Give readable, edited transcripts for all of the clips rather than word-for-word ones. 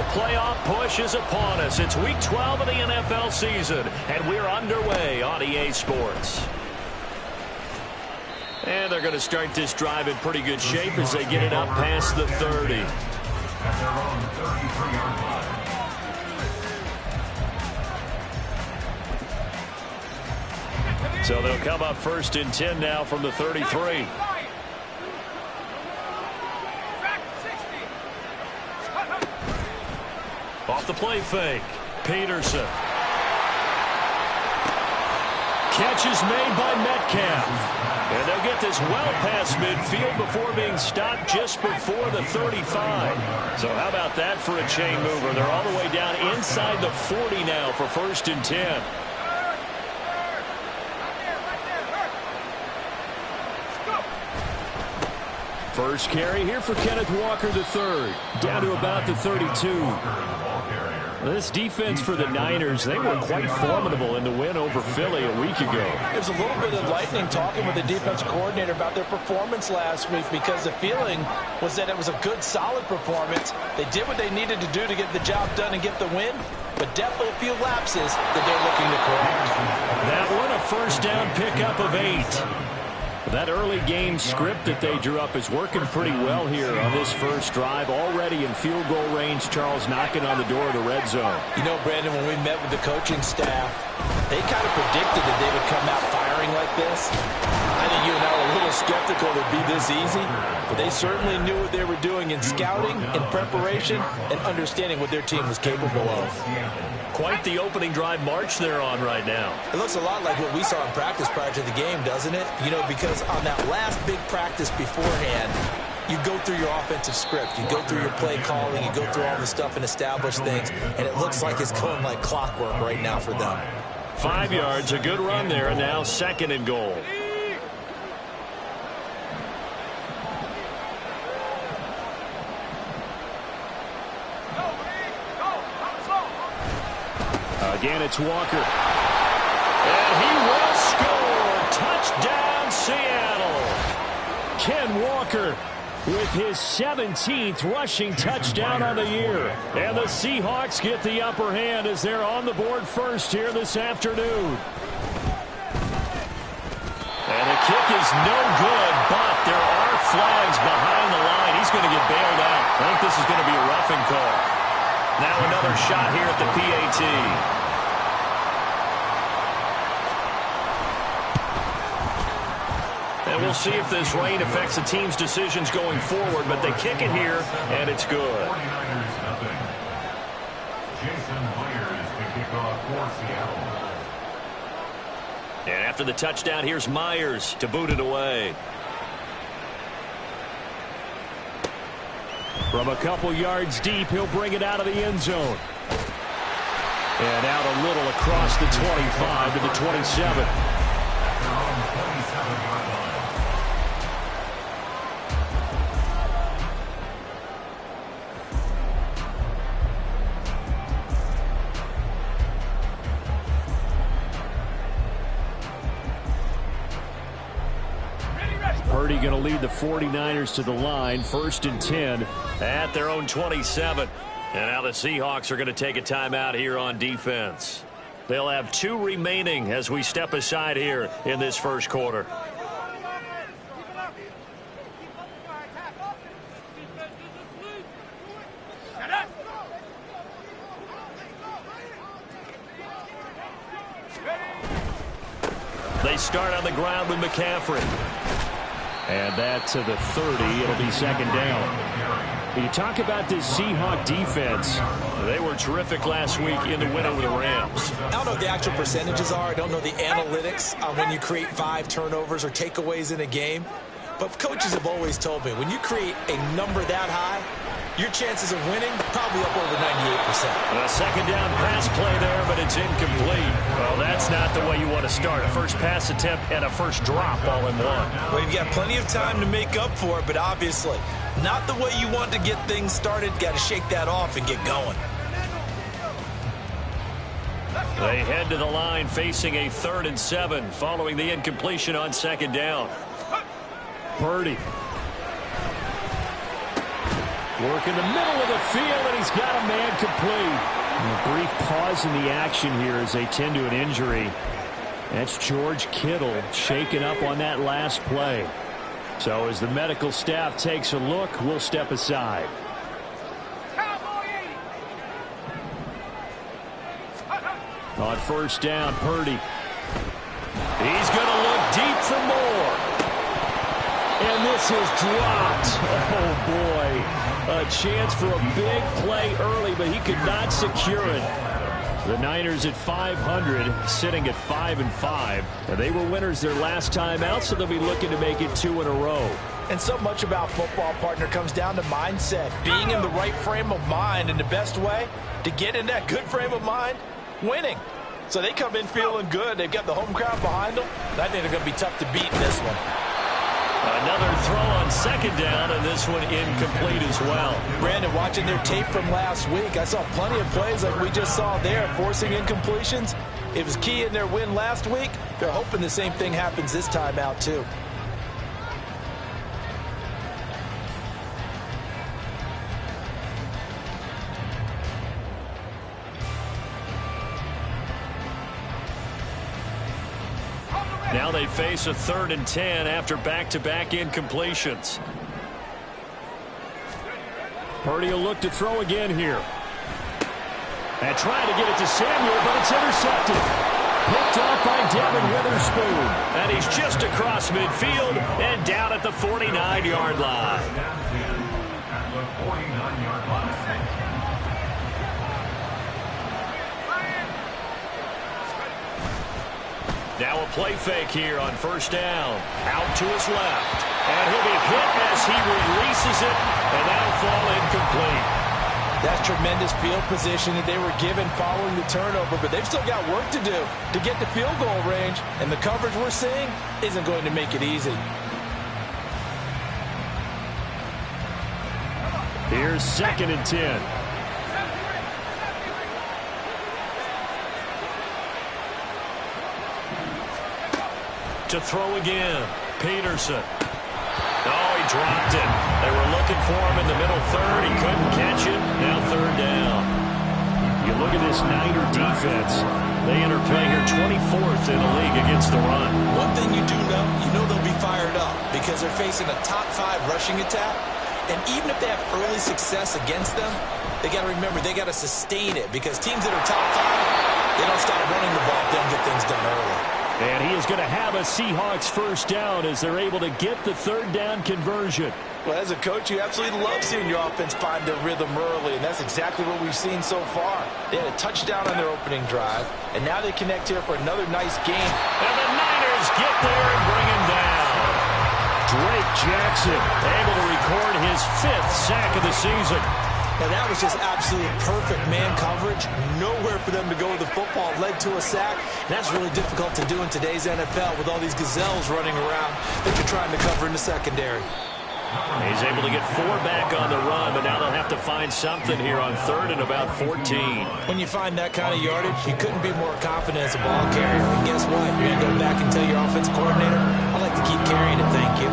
playoff push is upon us. It's Week 12 of the NFL season, and we're underway on EA Sports. And they're going to start this drive in pretty good shape as they get it up past the 30. At their own 33-yard line. So they'll come up 1st and 10 now from the 33. Off the play fake. Peterson. Catch is made by Metcalf. And they'll get this well past midfield before being stopped just before the 35. So how about that for a chain mover? They're all the way down inside the 40 now for 1st and 10. First carry here for Kenneth Walker III, down to about the 32. This defense for the Niners, they were quite formidable in the win over Philly a week ago. There's a little bit of lightning talking with the defense coordinator about their performance last week because the feeling was that it was a good, solid performance. They did what they needed to do to get the job done and get the win, but definitely a few lapses that they're looking to correct. That one, a first down pickup of 8. That early game script that they drew up is working pretty well here on this first drive. Already in field goal range, Charles knocking on the door of the red zone. You know, Brandon, when we met with the coaching staff, they kind of predicted that they would come out firing like this. I think you and I were a little skeptical it would be this easy, but they certainly knew what they were doing in scouting, in preparation, and understanding what their team was capable of. Quite the opening drive march they're on right now. It looks a lot like what we saw in practice prior to the game, doesn't it? You know, because on that last big practice beforehand, you go through your offensive script, you go through your play calling, you go through all the stuff and establish things, and it looks like it's going like clockwork right now for them. 5 yards, a good run there, and now 2nd and goal. Again, it's Walker. And he will score. Touchdown, Seattle. Ken Walker with his 17th rushing touchdown on the year. And the Seahawks get the upper hand as they're on the board first here this afternoon. And the kick is no good, but there are flags behind the line. He's going to get bailed out. I think this is going to be a roughing call. Now another shot here at the PAT. And we'll see if this rain affects the team's decisions going forward, but they kick it here, and it's good. 49ers nothing. Jason Myers to kick off for Seattle. And after the touchdown, here's Myers to boot it away. From a couple yards deep, he'll bring it out of the end zone. And out a little across the 25 to the 27. Purdy going to lead the 49ers to the line, 1st and 10 at their own 27. And now the Seahawks are going to take a timeout here on defense. They'll have 2 remaining as we step aside here in this first quarter. They start on the ground with McCaffrey. And that to the 30. It'll be 2nd down. You talk about this Seahawk defense. They were terrific last week in the win over the Rams. I don't know what the actual percentages are. I don't know the analytics on when you create 5 turnovers or takeaways in a game. But coaches have always told me, when you create a number that high, your chances of winning probably up over 98%. A 2nd down pass play there, but it's incomplete. Well, that's not the way you want to start. A first pass attempt and a first drop all in one. Well, you've got plenty of time to make up for it, but obviously not the way you want to get things started. Got to shake that off and get going. They head to the line facing a 3rd and 7 following the incompletion on 2nd down. Purdy. Work in the middle of the field, and he's got a man complete. And a brief pause in the action here as they tend to an injury. That's George Kittle shaken up on that last play. So as the medical staff takes a look, we'll step aside. On first down, Purdy. He's going to look deep for more. And this is dropped. Oh, boy. A chance for a big play early, but he could not secure it. The Niners at 500, sitting at 5-5. They were winners their last time out, so they'll be looking to make it 2 in a row. And so much about football, partner, comes down to mindset. Being in the right frame of mind, and the best way to get in that good frame of mind, winning. So they come in feeling good. They've got the home crowd behind them. I think they're going to be tough to beat in this one. Another throw on second down, and this one incomplete as well. Brandon, watching their tape from last week, I saw plenty of plays like we just saw there, forcing incompletions. It was key in their win last week. They're hoping the same thing happens this time out, too. Now they face a 3rd and 10 after back-to-back incompletions. Purdy will look to throw again here. And trying to get it to Samuel, but it's intercepted. Picked off by Devin Witherspoon. And he's just across midfield and down at the 49-yard line. At the 49-yard line. Now a play fake here on first down. Out to his left. And he'll be hit as he releases it. And that'll fall incomplete. That's tremendous field position that they were given following the turnover. But they've still got work to do to get to field goal range. And the coverage we're seeing isn't going to make it easy. Here's 2nd and 10. To throw again, Peterson. Oh, he dropped it. They were looking for him in the middle third. He couldn't catch it. Now 3rd down. You look at this Niner defense. They enter play here 24th in the league against the run. One thing you know they'll be fired up because they're facing a top 5 rushing attack. And even if they have early success against them, they got to remember they got to sustain it because teams that are top 5, they don't stop running the ball if they don't get things done early. And he is going to have a Seahawks first down as they're able to get the 3rd down conversion. Well, as a coach, you absolutely love seeing your offense find their rhythm early, and that's exactly what we've seen so far. They had a touchdown on their opening drive, and now they connect here for another nice game. And the Niners get there and bring him down. Drake Jackson able to record his 5th sack of the season. Now, that was just absolute perfect man coverage. Nowhere for them to go with the football. Led to a sack. And that's really difficult to do in today's NFL with all these gazelles running around that you're trying to cover in the secondary. He's able to get 4 back on the run, but now they'll have to find something here on 3rd and about 14. When you find that kind of yardage, you couldn't be more confident as a ball carrier. And guess what? You're going to go back and tell your offensive coordinator, I'd like to keep carrying it, thank you.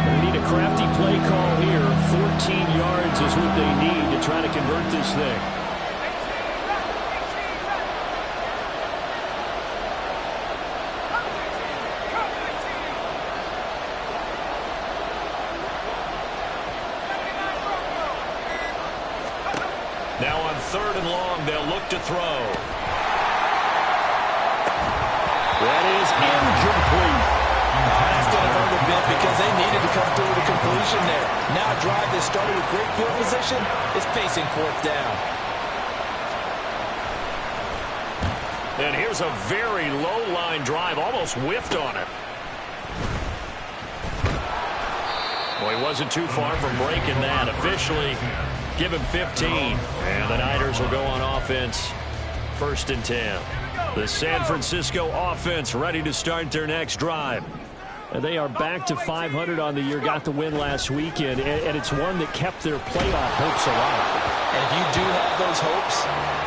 They need a crafty play call here. 14 yards is what they need to try to convert this thing. Now on 3rd and long, they'll look to throw. That is incomplete. That's going to hurt a bit because they needed to come through with a completion there. Now a drive that started with great field position is facing 4th down. And here's a very low-line drive, almost whiffed on it. Well, he wasn't too far from breaking that. Officially, give him 15. And the Niners will go on offense. 1st and 10. The San Francisco offense ready to start their next drive. And they are back to 500 on the year, got the win last weekend, and it's one that kept their playoff hopes alive. And if you do have those hopes,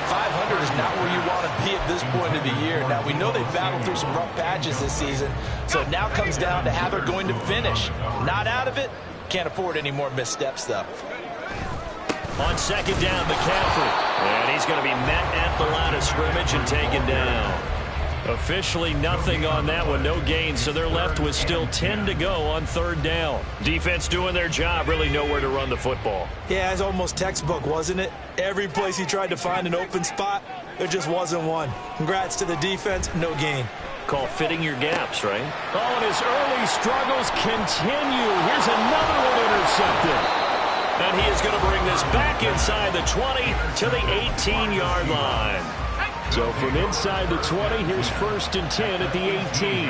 500 is not where you want to be at this point of the year. Now, we know they've battled through some rough patches this season, so it now comes down to how they're going to finish. Not out of it, Can't afford any more missteps, though. On second down, McCaffrey. And he's going to be met at the line of scrimmage and taken down. Officially nothing on that one, no gain, so they're left with still 10 to go on third down. Defense doing their job, really nowhere to run the football. Yeah, it's almost textbook, wasn't it? Every place he tried to find an open spot, there just wasn't one. Congrats to the defense, no gain. Call fitting your gaps, right? Oh, and his early struggles continue. Here's another one intercepted. And he is going to bring this back inside the 20 to the 18-yard line. So from inside the 20, here's 1st and 10 at the 18.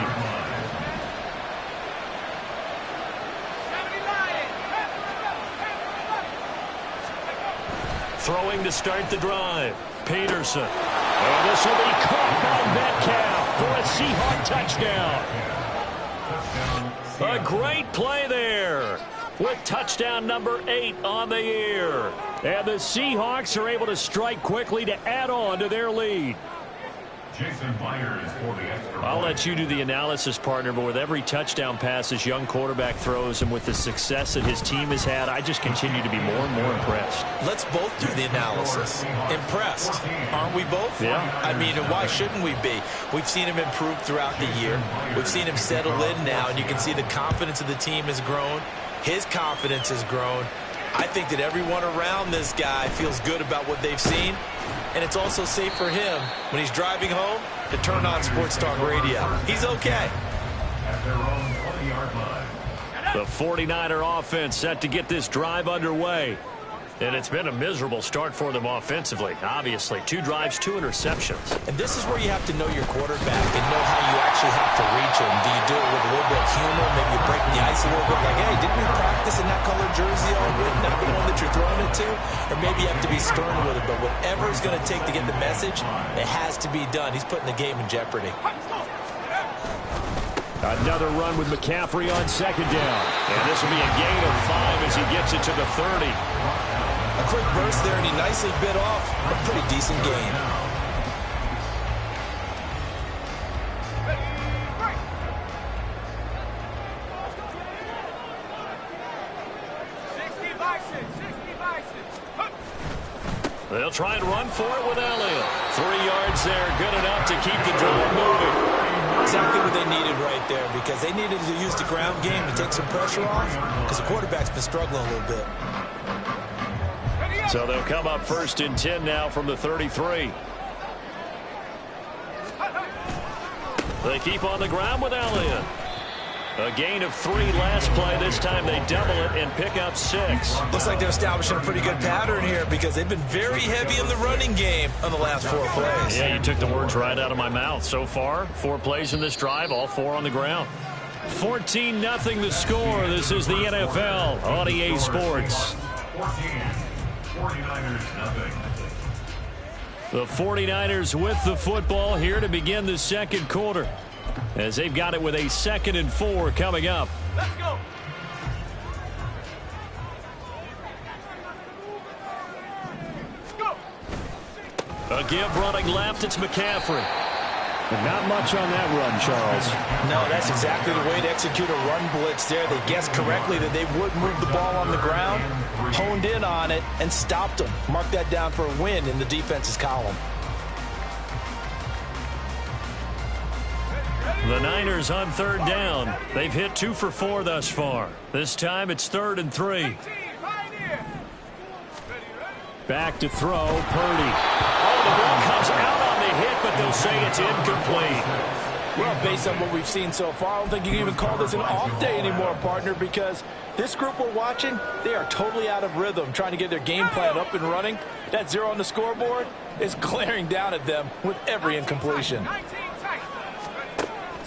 Throwing to start the drive. Peterson. And this will be caught by Metcalf for a Seahawk touchdown. A great play there with touchdown number 8 on the year. And the Seahawks are able to strike quickly to add on to their lead. Jason Myers for the extra I'll point. let you do the analysis, partner, but with every touchdown pass this young quarterback throws and with the success that his team has had, I just continue to be more and more impressed. Let's both do the analysis. Impressed. Aren't we both? Yeah. I mean, and why shouldn't we be? We've seen him improve throughout the year. We've seen him settle in now, and you can see the confidence of the team has grown. His confidence has grown. I think that everyone around this guy feels good about what they've seen, and it's also safe for him when he's driving home to turn on Sports Talk Radio. He's okay. At their own 20-yard line. The 49er offense set to get this drive underway. And it's been a miserable start for them offensively. Obviously, 2 drives, 2 interceptions. And this is where you have to know your quarterback and know how you actually have to reach him. Do you do it with a little bit of humor? Maybe you break the ice a little bit like, hey, didn't we practice in that colored jersey already? Not the one that you're throwing it to? Or maybe you have to be stern with it. But whatever it's going to take to get the message, it has to be done. He's putting the game in jeopardy. Another run with McCaffrey on second down. And this will be a gain of 5 as he gets it to the 30. A quick burst there, and he nicely bit off a pretty decent gain. They'll try and run for it with Elliott. 3 yards there, good enough to keep the drive moving. Exactly what they needed right there, because they needed to use the ground game to take some pressure off, because the quarterback's been struggling a little bit. So they'll come up 1st and 10 now from the 33. They keep on the ground with Elliott. A gain of 3 last play. This time they double it and pick up 6. Looks like they're establishing a pretty good pattern here, because they've been very heavy in the running game on the last 4 plays. Yeah, you took the words right out of my mouth. So far, 4 plays in this drive, all 4 on the ground. 14-0 the score. This is the NFL on EA Sports. 49ers nothing. The 49ers with the football here to begin the second quarter, as they've got it with a 2nd and 4 coming up. Let's go. A give running left, it's McCaffrey. And not much on that run, Charles. No, that's exactly the way to execute a run blitz there. They guessed correctly that they would move the ball on the ground, honed in on it, and stopped them. Mark that down for a win in the defense's column. The Niners on 3rd down. They've hit 2 for 4 thus far. This time it's 3rd and 3. Back to throw, Purdy. Oh, the ball comes out on the hit, but they'll say it's incomplete. Well, based on what we've seen so far, I don't think you can even call this an off day anymore, partner, because this group we're watching, they are totally out of rhythm, trying to get their game plan up and running. That 0 on the scoreboard is glaring down at them with every incompletion.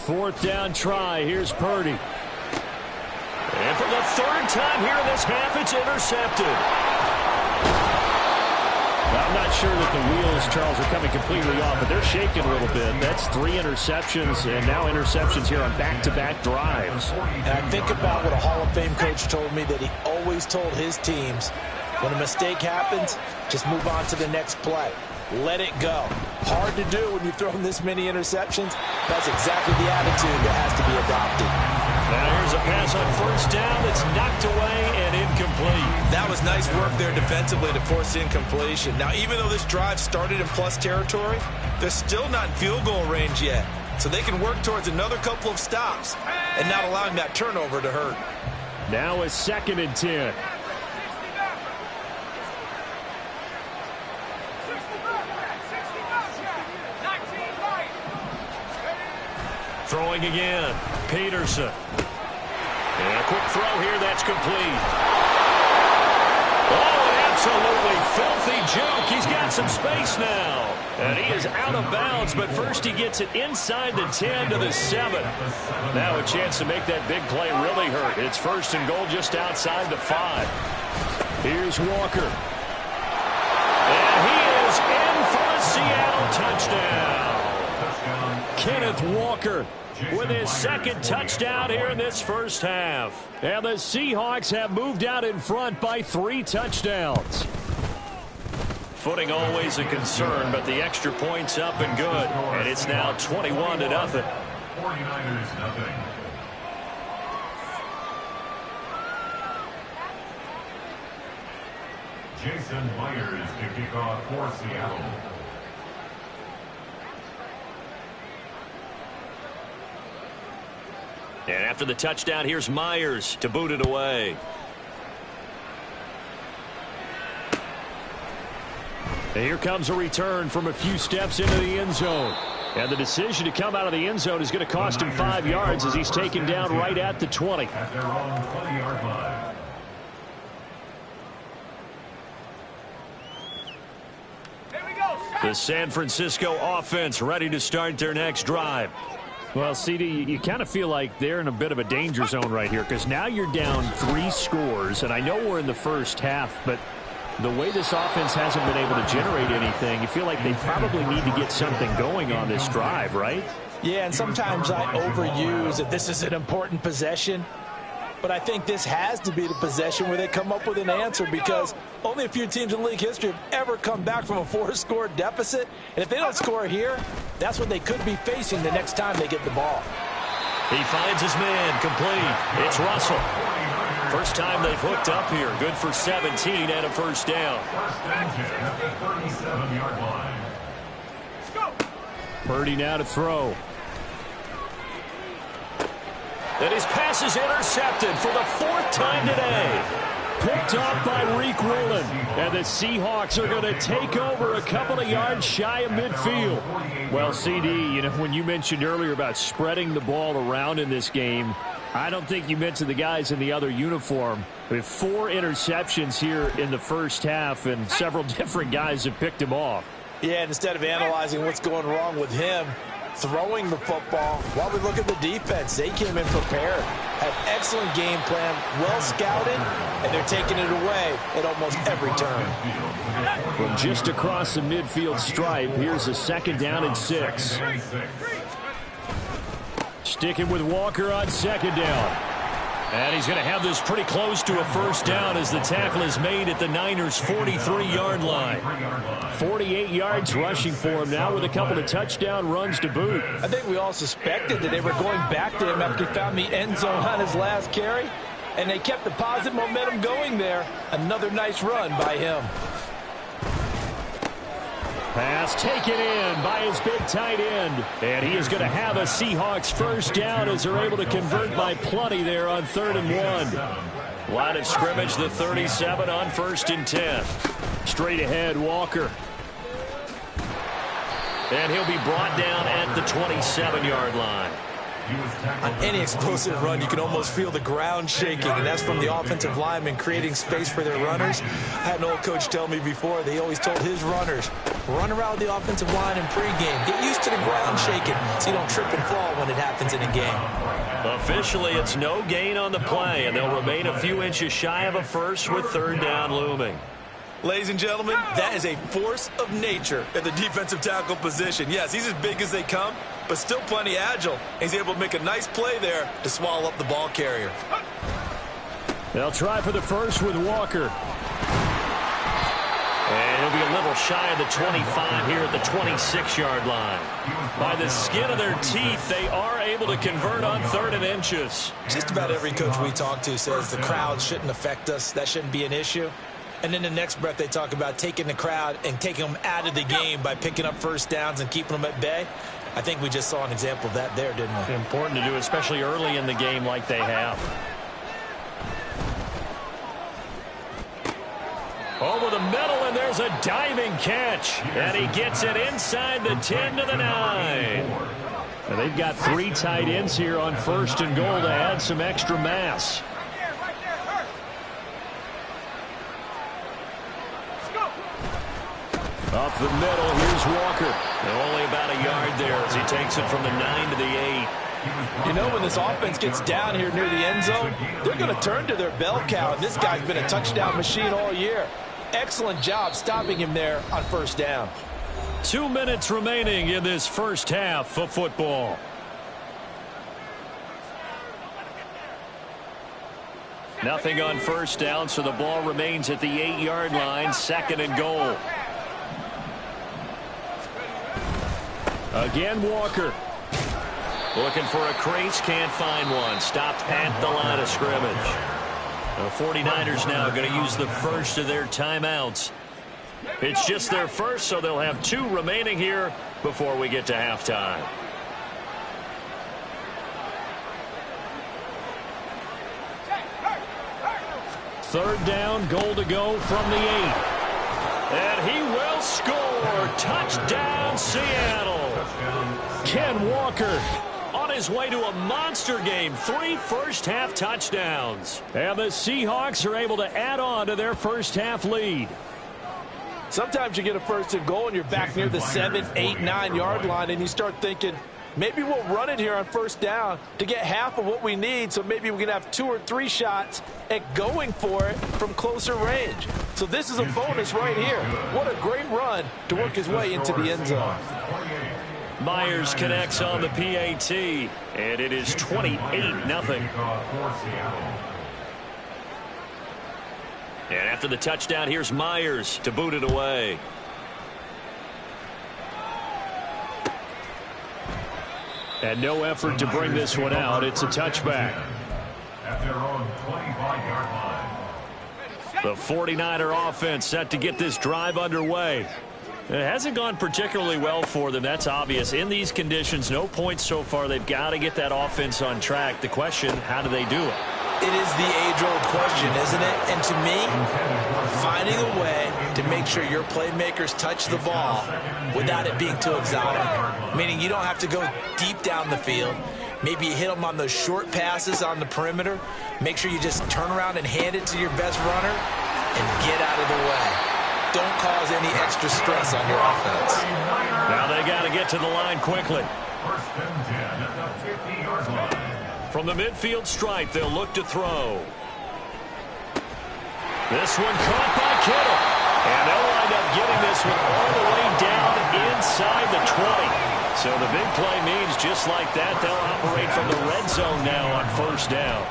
4th down try. Here's Purdy. And for the 3rd time here in this half, it's intercepted. I'm not sure that the wheels, Charles, are coming completely off, but they're shaking a little bit. That's 3 interceptions, and now interceptions here on back-to-back drives. And I think about what a Hall of Fame coach told me, that he always told his teams, when a mistake happens, just move on to the next play. Let it go. Hard to do when you've thrown this many interceptions. That's exactly the attitude that has to be adopted. Now here's a pass on 1st down that's knocked away That was nice work there defensively to force the incompletion. Now, even though this drive started in plus territory, they're still not in field goal range yet. So they can work towards another couple of stops and not allowing that turnover to hurt. Now a 2nd and 10. Throwing again. Peterson. And a quick throw here. That's complete. Oh, an absolutely filthy juke. He's got some space now. And he is out of bounds, but first he gets it inside the 10 to the 7. Now a chance to make that big play really hurt. It's 1st and goal just outside the 5. Here's Walker. And he is in for a Seattle touchdown. Kenneth Walker with his 2nd touchdown here in this first half. And the Seahawks have moved out in front by 3 touchdowns. Footing always a concern, but the extra point's up and good. And it's now 21-0. 49ers nothing. Jason Myers to kick off for Seattle. And after the touchdown, here's Myers to boot it away. And here comes a return from a few steps into the end zone. And the decision to come out of the end zone is going to cost him 5 yards as he's taken down right at the 20. At their own 20-yard line. The San Francisco offense ready to start their next drive. Well, CD, you kind of feel like they're in a bit of a danger zone right here because now you're down 3 scores, and I know we're in the first half, but the way this offense hasn't been able to generate anything, you feel like they probably need to get something going on this drive, right? Yeah, and sometimes I overuse that this is an important possession. But I think this has to be the possession where they come up with an answer because only a few teams in league history have ever come back from a 4-score deficit. And if they don't score here, that's what they could be facing the next time they get the ball. He finds his man complete. It's Russell. First time they've hooked up here. Good for 17 and a first down. First and 10 at the 37-yard line. Purdy now to throw. And his pass is intercepted for the 4th time today. Picked off by Reek Woolen. And the Seahawks are going to take over a couple of yards shy of midfield. Well, CD, you know, when you mentioned earlier about spreading the ball around in this game, I don't think you mentioned the guys in the other uniform. We have 4 interceptions here in the first half, and several different guys have picked him off. Yeah, and instead of analyzing what's going wrong with him, throwing the football, while we look at the defense, they came in prepared, had excellent game plan, well scouted, and they're taking it away at almost every turn. From just across the midfield stripe, here's a 2nd down and 6. Sticking with Walker on 2nd down. And he's going to have this pretty close to a first down as the tackle is made at the Niners' 43-yard line. 48 yards rushing for him now with a couple of touchdown runs to boot. I think we all suspected that they were going back to him after he found the end zone on his last carry, and they kept the positive momentum going there. Another nice run by him. Pass taken in by his big tight end. And he is going to have a Seahawks first down as they're able to convert by plenty there on 3rd and 1. Line of scrimmage, the 37 on 1st and 10. Straight ahead, Walker. And he'll be brought down at the 27-yard line. On any explosive run, you can almost feel the ground shaking, and that's from the offensive linemen creating space for their runners. I had an old coach tell me before, they always told his runners, run around the offensive line in pregame. Get used to the ground shaking so you don't trip and fall when it happens in a game. Officially, it's no gain on the play, and they'll remain a few inches shy of a first with 3rd down looming. Ladies and gentlemen, that is a force of nature at the defensive tackle position. Yes, he's as big as they come, but still plenty agile. He's able to make a nice play there to swallow up the ball carrier. They'll try for the first with Walker. And he'll be a little shy of the 25 here at the 26-yard line. By the skin of their teeth, they are able to convert on 3rd and inches. Just about every coach we talk to says the crowd shouldn't affect us. That shouldn't be an issue. And in the next breath, they talk about taking the crowd and taking them out of the game by picking up first downs and keeping them at bay. I think we just saw an example of that there, didn't we? Important to do, especially early in the game like they have. Over the middle, and there's a diving catch. And he gets it inside the 10 to the 9. And they've got 3 tight ends here on 1st and goal to add some extra mass. Up the middle, here's Walker. And only about a yard there as he takes it from the 9 to the 8. You know, when this offense gets down here near the end zone, they're going to turn to their bell cow. And this guy's been a touchdown machine all year. Excellent job stopping him there on 1st down. 2 minutes remaining in this first half of football. Nothing on 1st down, so the ball remains at the 8-yard line, 2nd and goal. Again, Walker. Looking for a crease, can't find one. Stopped at the line of scrimmage. The 49ers now going to use the first of their timeouts. It's just their first, so they'll have 2 remaining here before we get to halftime. Third down, goal to go from the 8. And he will score. Touchdown, Seattle. Ken Walker on his way to a monster game. 3 first-half touchdowns. And the Seahawks are able to add on to their first-half lead. Sometimes you get a 1st and goal and you're back near the 7, 8, 9-yard line and you start thinking, maybe we'll run it here on 1st down to get half of what we need, so maybe we can have 2 or 3 shots at going for it from closer range. So this is a bonus right here. What a great run to work his way into the end zone. Myers connects on the PAT, and it is 28-0. And after the touchdown, here's Myers to boot it away. And no effort to bring this one out. It's a touchback. At their own 25-yard line. The 49er offense set to get this drive underway. It hasn't gone particularly well for them. That's obvious. In these conditions, no points so far. They've got to get that offense on track. The question, how do they do it? It is the age-old question, isn't it? And to me, finding a way to make sure your playmakers touch the ball without it being too exotic. Meaning you don't have to go deep down the field. Maybe you hit them on those short passes on the perimeter. Make sure you just turn around and hand it to your best runner and get out of the way. Don't cause any extra stress on your offense. Now they got to get to the line quickly. 1st and 10 at the 50-yard line. From the midfield stripe, they'll look to throw. This one caught by Kittle. And they'll wind up getting this one all the way down inside the 20. So the big play means just like that, they'll operate from the red zone now on 1st down.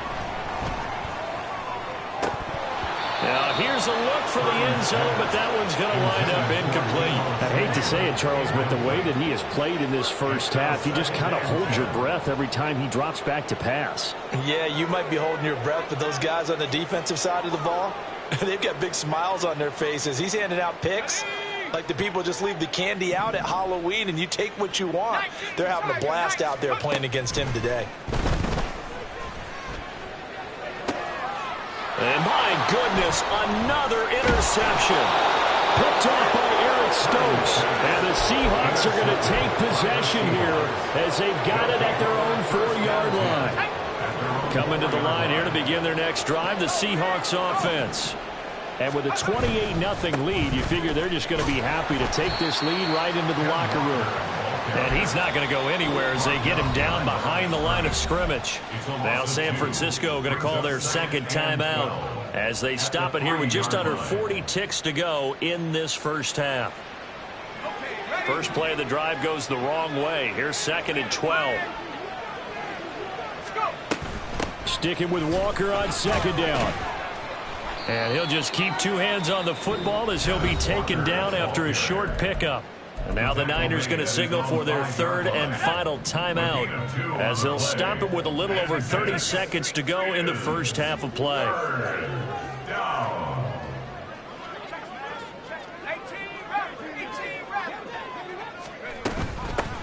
Now here's a look for the end zone, but that one's going to wind up incomplete. I hate to say it, Charles, but the way that he has played in this first half, you just kind of hold your breath every time he drops back to pass. Yeah, you might be holding your breath, but those guys on the defensive side of the ball, they've got big smiles on their faces. He's handing out picks like the people just leave the candy out at Halloween and you take what you want. They're having a blast out there playing against him today. And my goodness, another interception. Picked off by Eric Stokes. And the Seahawks are going to take possession here as they've got it at their own 4-yard line. Coming to the line here to begin their next drive, the Seahawks offense. And with a 28-0 lead, you figure they're just going to be happy to take this lead right into the locker room. And he's not going to go anywhere as they get him down behind the line of scrimmage. Now San Francisco going to call their 2nd timeout as they stop it here with just under 40 ticks to go in this first half. First play of the drive goes the wrong way. Here's 2nd and 12. Sticking with Walker on 2nd down. And he'll just keep two hands on the football as he'll be taken down after a short pickup. And now the Niners going to signal for their third and final timeout as they'll stop it with a little over 30 seconds to go in the first half of play.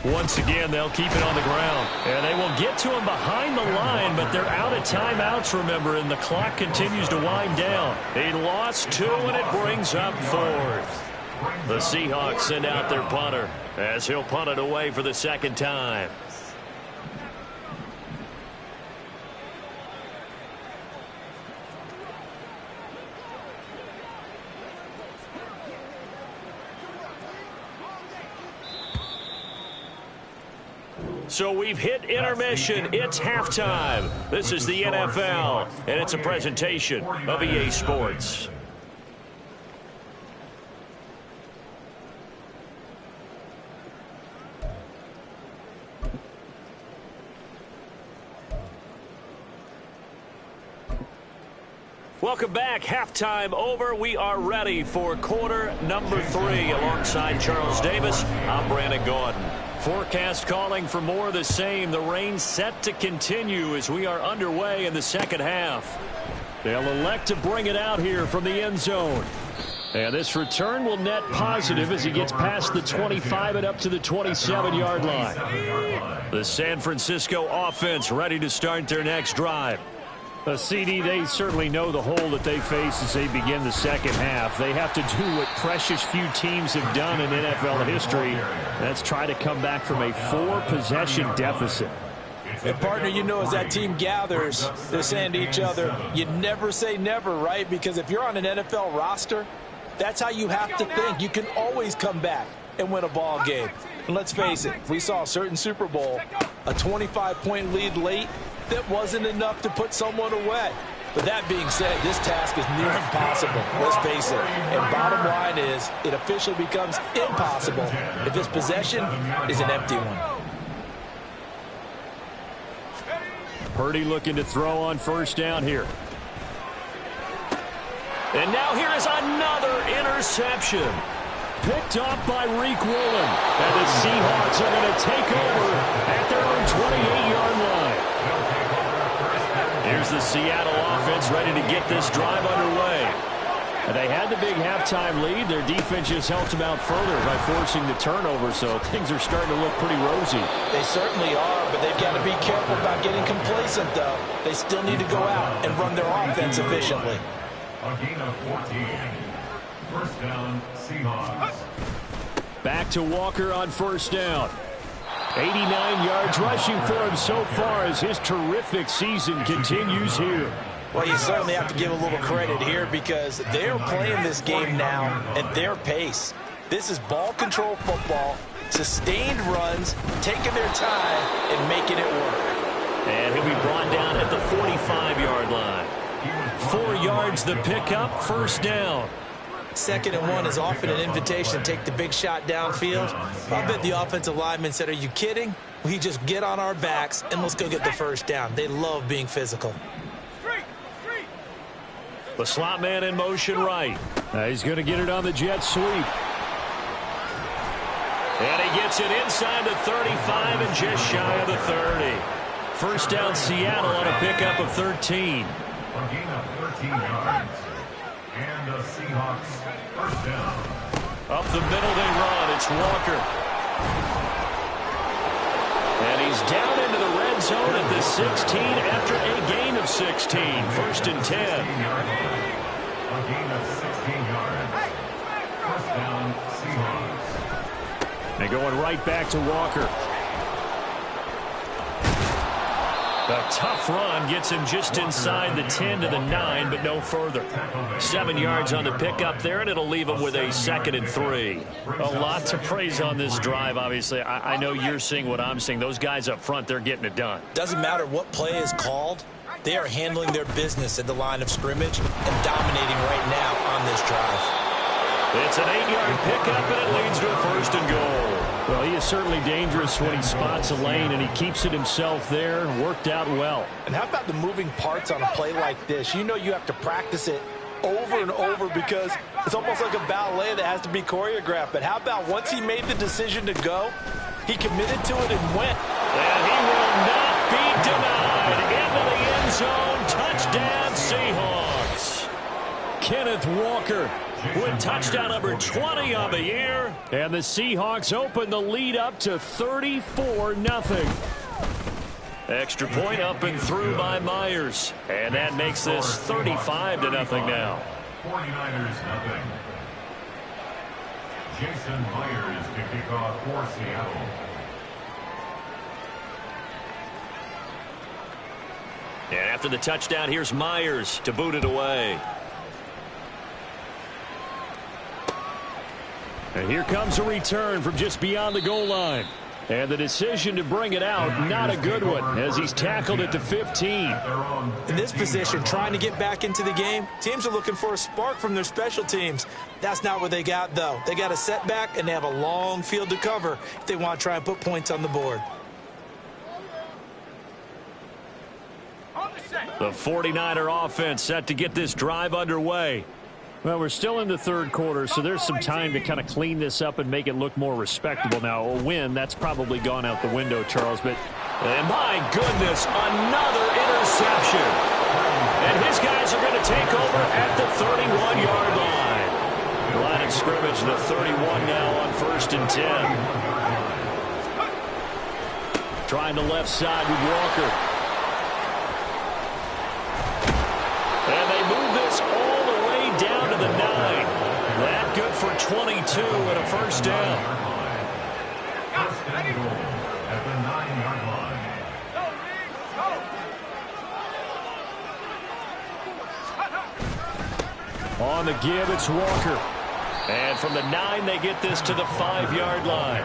Once again, they'll keep it on the ground. And they will get to him behind the line, but they're out of timeouts, remember, and the clock continues to wind down. He lost two, and it brings up fourth. The Seahawks send out their punter as he'll punt it away for the second time. So we've hit intermission. It's halftime. This is the NFL, and it's a presentation of EA Sports. Welcome back. Halftime over. We are ready for quarter number 3. Alongside Charles Davis, I'm Brandon Gordon. Forecast calling for more of the same. The rain set to continue as we are underway in the second half. They'll elect to bring it out here from the end zone. And this return will net positive as he gets past the 25 and up to the 27-yard line. The San Francisco offense ready to start their next drive. CD, they certainly know the hole that they face as they begin the second half. They have to do what precious few teams have done in NFL history. That's try to come back from a 4-possession deficit. And, partner, you know, as that team gathers, they're saying to each other, you never say never, right? Because if you're on an NFL roster, that's how you have to think. You can always come back and win a ball game. And let's face it, we saw a certain Super Bowl, a 25-point lead late, that wasn't enough to put someone away. But that being said, this task is near impossible. Let's face it. And bottom line is, it officially becomes impossible if this possession is an empty one. Purdy looking to throw on first down here. And now here is another interception. Picked off by Reek Woolen. And the Seahawks are going to take over at their own 28-yard line. Here's the Seattle offense ready to get this drive underway. And they had the big halftime lead. Their defense just helped them out further by forcing the turnover, so things are starting to look pretty rosy. They certainly are, but they've got to be careful about getting complacent, though. They still need to go out and run their offense efficiently. A gain of 14. First down, Seahawks. Back to Walker on first down. 89 yards rushing for him so far as his terrific season continues here. Well, you certainly have to give a little credit here because they're playing this game now at their pace. This is ball control football, sustained runs, taking their time and making it work. And he'll be brought down at the 45-yard line. 4 yards the pickup, first down. 2nd and 1 is often an invitation to take the big shot downfield. I bet the offensive lineman said, are you kidding? We just get on our backs and let's go get the first down. They love being physical. The slot man in motion right. He's going to get it on the jet sweep. And he gets it inside the 35 and just shy of the 30. First down Seattle on a pickup of 13. A gain of 13 yards. And the Seahawks first down. Up the middle they run. It's Walker. And he's down into the red zone at the 16 after a gain of 16. First and 10. A gain of 16 yards. First down, Seahawks. They're going right back to Walker. A tough run gets him just inside the 10 to the 9, but no further. 7 yards on the pickup there, and it'll leave him with a 2nd and 3. A lot to praise on this drive, obviously. I know you're seeing what I'm seeing. Those guys up front, they're getting it done. Doesn't matter what play is called. They are handling their business at the line of scrimmage and dominating right now on this drive. It's an 8-yard pickup, and it leads to a 1st and goal. Well, he is certainly dangerous when he spots a lane, and he keeps it himself there and worked out well. And how about the moving parts on a play like this? You know you have to practice it over and over because it's almost like a ballet that has to be choreographed. But how about once he made the decision to go, he committed to it and went. And he will not be denied. Into the end zone. Touchdown, Seahawks. Kenneth Walker with touchdown number 20 on the year. And the Seahawks open the lead up to 34-0. Extra point up and through by Myers. And that makes this 35-0 now. 49ers nothing. Jason Myers to kick off for Seattle. And after the touchdown, here's Myers to boot it away. And here comes a return from just beyond the goal line. And the decision to bring it out, not a good one, as he's tackled at the 15. In this position, trying to get back into the game, teams are looking for a spark from their special teams. That's not what they got, though. They got a setback, and they have a long field to cover if they want to try and put points on the board. The 49er offense set to get this drive underway. Well, we're still in the third quarter, so there's some time to kind of clean this up and make it look more respectable. Now, a win, that's probably gone out the window, Charles. But, and my goodness, another interception. And his guys are going to take over at the 31-yard line. Line of scrimmage, the 31 now on 1st and 10. Trying the left side with Walker. And they move this all the way down to the 9. That good for 22 and a first down. First and goal at the 9-yard line. On the give, it's Walker. And from the 9, they get this to the 5-yard line.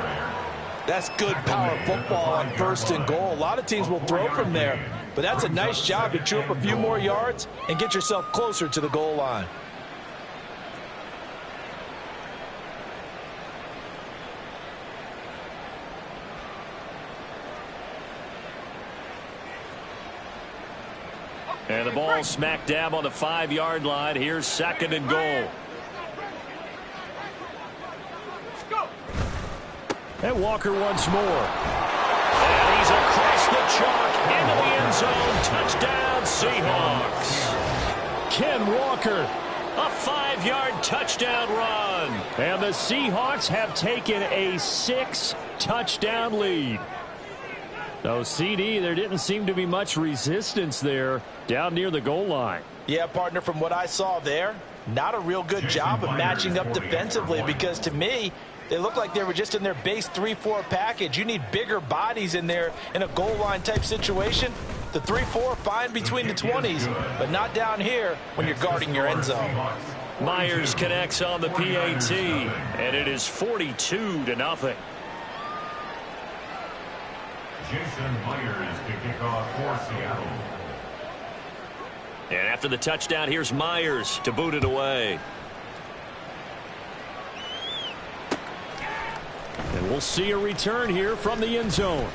That's good power football on 1st and goal. A lot of teams will throw from there. But that's a nice job to chew up a few more yards and get yourself closer to the goal line. And the ball smack dab on the 5-yard line. Here's 2nd and goal. And Walker once more. And he's across the chalk into the end zone. Touchdown, Seahawks. Ken Walker, a 5-yard touchdown run. And the Seahawks have taken a 6-touchdown lead. So, CD, there didn't seem to be much resistance there down near the goal line. Yeah, partner, from what I saw there, not a real good job of matching up defensively because, to me, they look like they were just in their base 3-4 package. You need bigger bodies in there in a goal line type situation. The 3-4, fine between the 20s, but not down here when you're guarding your end zone. Myers connects on the PAT, and it is 42-0. Jason Myers to kick off for Seattle. And after the touchdown, here's Myers to boot it away. And we'll see a return here from the end zone.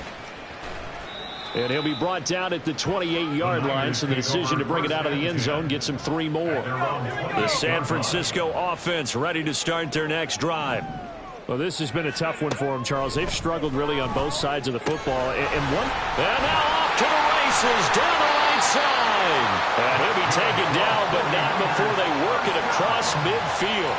And he'll be brought down at the 28-yard line, so the decision to bring it out of the end zone gets him 3 more. The San Francisco offense ready to start their next drive. Well, this has been a tough one for them, Charles. They've struggled really on both sides of the football. And now off to the races down the right side. And he'll be taken down, but not before they work it across midfield.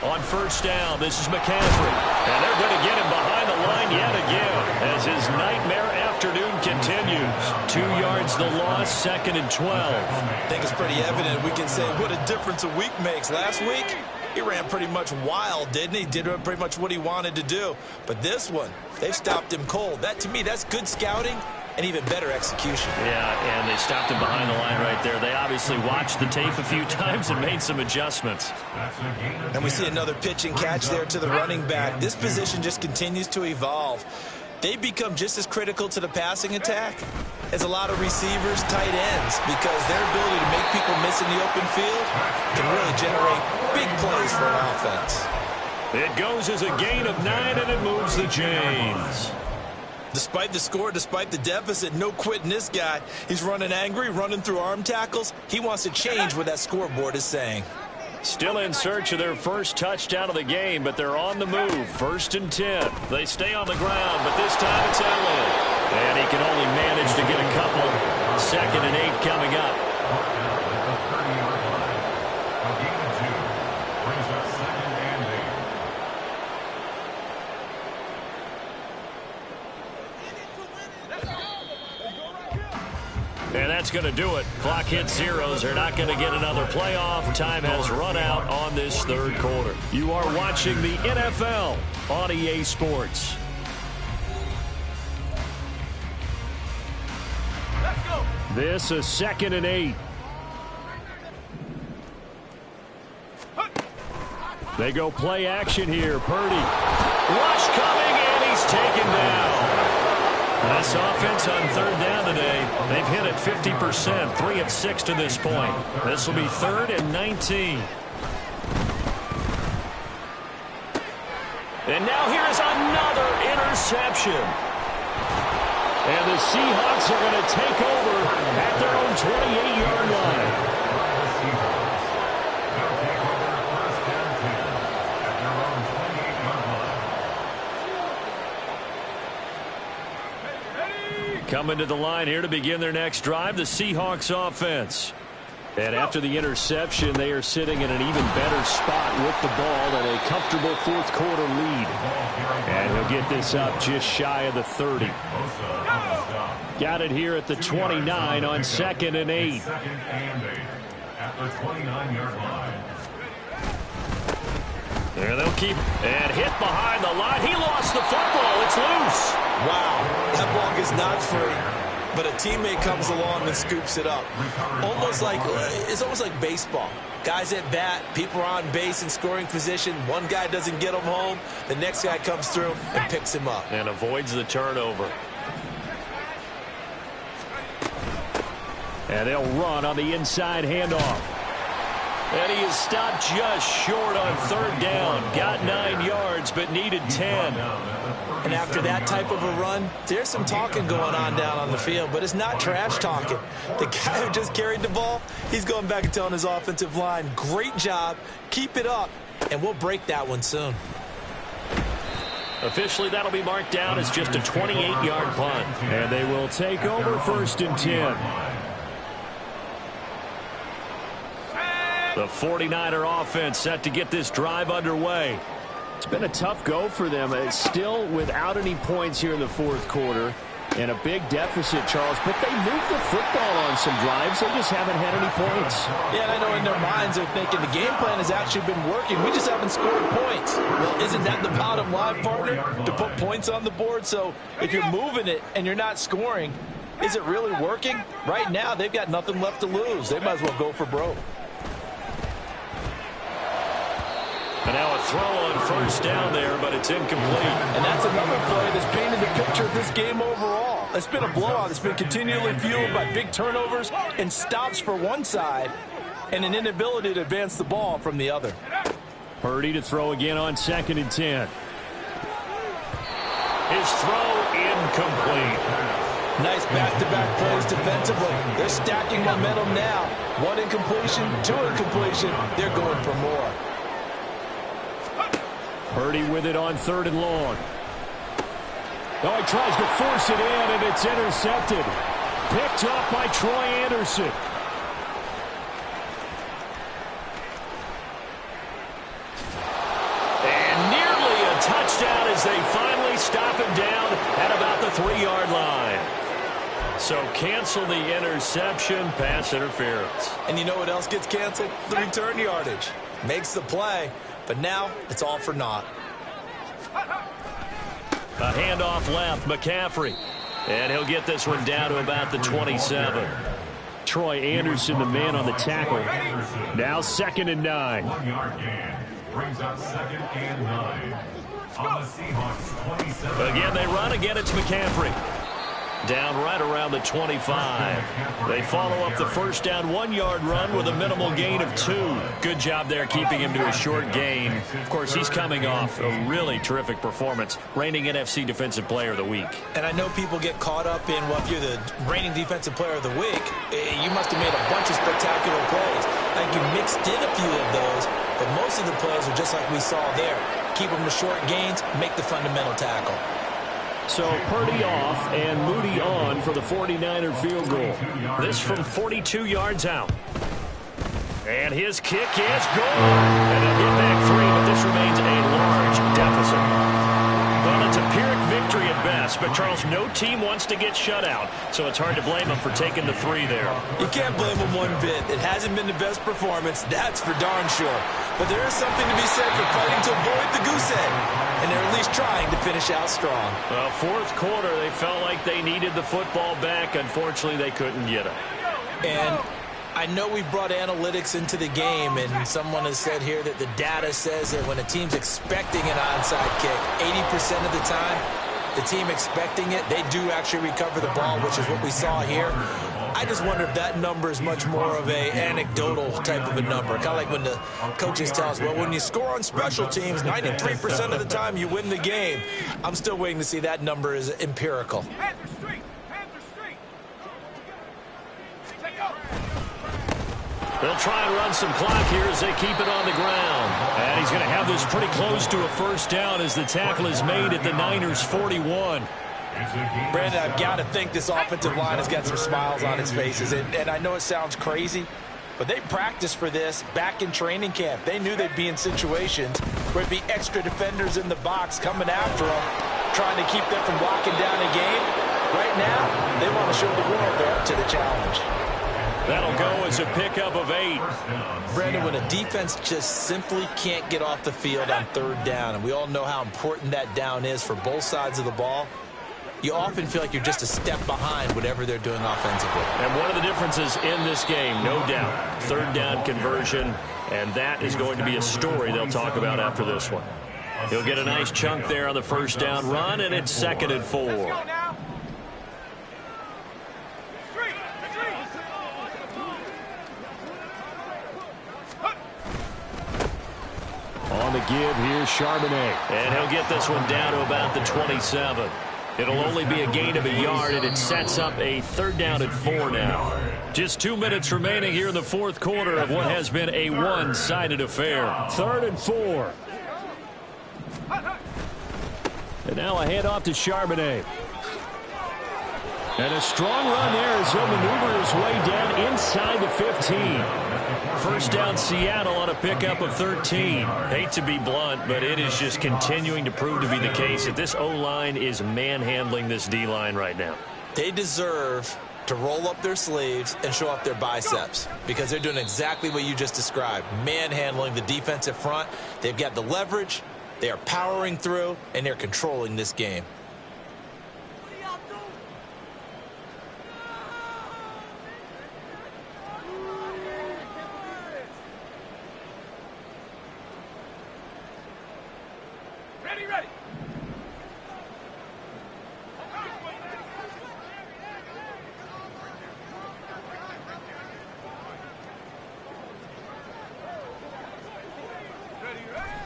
On 1st down, this is McCaffrey. And they're going to get him behind the line yet again as his nightmare afternoon continues. 2 yards the loss, 2nd and 12. I think it's pretty evident we can say what a difference a week makes. Last week, he ran pretty much wild, didn't he? Did pretty much what he wanted to do. But this one, they've stopped him cold. That, to me, that's good scouting and even better execution. Yeah, and they stopped him behind the line right there. They obviously watched the tape a few times and made some adjustments. And we see another pitch and catch there to the running back. This position just continues to evolve. They become just as critical to the passing attack as a lot of receivers, tight ends, because their ability to make people miss in the open field can really generate big plays for an offense. It goes as a gain of 9, and it moves the chains. Despite the score, despite the deficit, no quitting this guy. He's running angry, running through arm tackles. He wants to change what that scoreboard is saying. Still in search of their first touchdown of the game, but they're on the move. 1st and 10. They stay on the ground, but this time it's Elliott. And he can only manage to get a couple. 2nd and 8 coming up. And that's going to do it. Clock hits zeros. They're not going to get another playoff. Time has run out on this 3rd quarter. You are watching the NFL on EA Sports. This is 2nd and 8. They go play action here. Purdy. Rush coming, and he's taken down. This offense on 3rd down today, they've hit it 50%, 3 of 6 to this point. This will be 3rd and 19. And now here is another interception. And the Seahawks are going to take over at their own 28-yard line. Coming to the line here to begin their next drive, the Seahawks offense. And after the interception, they are sitting in an even better spot with the ball and a comfortable 4th quarter lead. And he'll get this up just shy of the 30. Got it here at the 29 on 2nd and 8. At the 29-yard line. There they'll keep and hit behind the line. He lost the football. It's loose. Wow, that ball is not free, but a teammate comes along and scoops it up. It's almost like baseball. Guys at bat, people are on base in scoring position. One guy doesn't get him home. The next guy comes through and picks him up. And avoids the turnover. And they'll run on the inside handoff. And he is stopped just short on 3rd down. Got 9 yards, but needed 10. And after that type of a run, there's some talking going on down on the field, but it's not trash talking. The guy who just carried the ball, he's going back and telling his offensive line, great job, keep it up, and we'll break that one soon. Officially, that'll be marked down as just a 28-yard punt. And they will take over 1st and 10. The 49er offense set to get this drive underway. It's been a tough go for them. It's still without any points here in the 4th quarter. And a big deficit, Charles. But they moved the football on some drives. They just haven't had any points. Yeah, and I know in their minds they're thinking the game plan has actually been working. We just haven't scored points. Well, isn't that the bottom line, partner? To put points on the board? So if you're moving it and you're not scoring, is it really working? Right now, they've got nothing left to lose. They might as well go for broke. And now a throw on 1st down there, but it's incomplete. And that's another play that's painted the picture of this game overall. It's been a blowout. It's been continually fueled by big turnovers and stops for one side and an inability to advance the ball from the other. Purdy to throw again on 2nd and 10. His throw incomplete. Nice back-to-back plays defensively. They're stacking momentum now. 1 incompletion, 2 incompletion. They're going for more. Purdy with it on 3rd and long. Oh, he tries to force it in, and it's intercepted. Picked up by Troy Anderson. And nearly a touchdown as they finally stop him down at about the 3-yard line. So cancel the interception, pass interference. And you know what else gets canceled? The return yardage. Makes the play. But now, it's all for naught. A handoff left, McCaffrey. And he'll get this one down to about the 27. Troy Anderson, the man on the tackle. Now 2nd and 9. 1-yard gain brings up 2nd and 9. On the Seahawks 27. Again, they run. Again, it's McCaffrey. down right around the 25. They follow up the first down 1-yard run with a minimal gain of 2. Good job there keeping him to a short gain. Of course, he's coming off a really terrific performance, reigning NFC Defensive Player of the Week. And I know people get caught up in, well, if you're the reigning Defensive Player of the Week, you must have made a bunch of spectacular plays. I think you mixed in a few of those, but most of the plays are just like we saw there. Keep them to short gains, make the fundamental tackle. So Purdy off and Moody on for the 49er field goal. This from 42 yards out. And his kick is good. And they'll get back 3, but this remains a large deficit. Well, it's a Pyrrhic victory at best, but Charles, no team wants to get shut out, so it's hard to blame them for taking the 3 there. You can't blame them one bit. It hasn't been the best performance, that's for darn sure. But there is something to be said for fighting to avoid the goose egg, and they're at least trying to finish out strong. Well, fourth quarter, they felt like they needed the football back. Unfortunately, they couldn't get it. And I know we brought analytics into the game, and someone has said here that the data says that when a team's expecting an onside kick, 80% of the time, the team expecting it, they do actually recover the ball, which is what we saw here. I just wonder if that number is much more of a anecdotal type of a number. Kind of like when the coaches tell us, well, when you score on special teams, 93% of the time you win the game. I'm still waiting to see that number is empirical. They'll try and run some clock here as they keep it on the ground. And he's going to have this pretty close to a first down as the tackle is made at the Niners' 41. Brandon, I've got to think this offensive line has got some smiles on its faces. And I know it sounds crazy, but they practiced for this back in training camp. They knew they'd be in situations where it'd be extra defenders in the box coming after them, trying to keep them from blocking down a game. Right now, they want to show the world they're up to the challenge. That'll go as a pickup of 8. Brandon, when a defense just simply can't get off the field on third down, and we all know how important that down is for both sides of the ball, you often feel like you're just a step behind whatever they're doing offensively. And one of the differences in this game, no doubt, third down conversion, and that is going to be a story they'll talk about after this one. He'll get a nice chunk there on the first down run, and it's 2nd and 4. On the give, here's Charbonnet. And he'll get this one down to about the 27. It'll only be a gain of a yard, and it sets up a 3rd down and 4 now. Just 2 minutes remaining here in the fourth quarter of what has been a one-sided affair. 3rd and 4. And now a handoff to Charbonnet. And a strong run there as he'll maneuver his way down inside the 15. First down Seattle on a pickup of 13. Hate to be blunt, but it is just continuing to prove to be the case that this O-line is manhandling this D-line right now. They deserve to roll up their sleeves and show up their biceps because they're doing exactly what you just described, manhandling the defensive front. They've got the leverage, they are powering through, and they're controlling this game.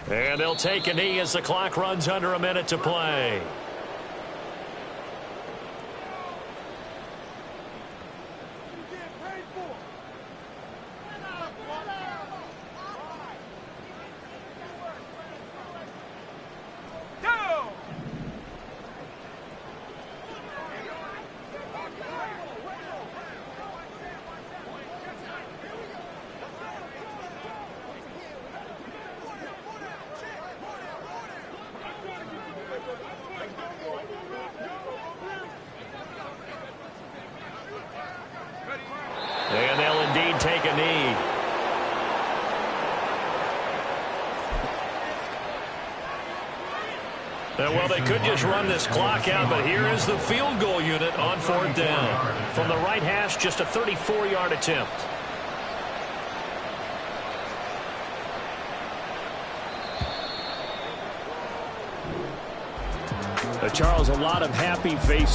And they'll take a knee as the clock runs under a minute to play. And they'll indeed take a knee. Well, they could just run this clock out, but here is the field goal unit on 4th down. From the right hash, just a 34-yard attempt. Charles, a lot of happy faces.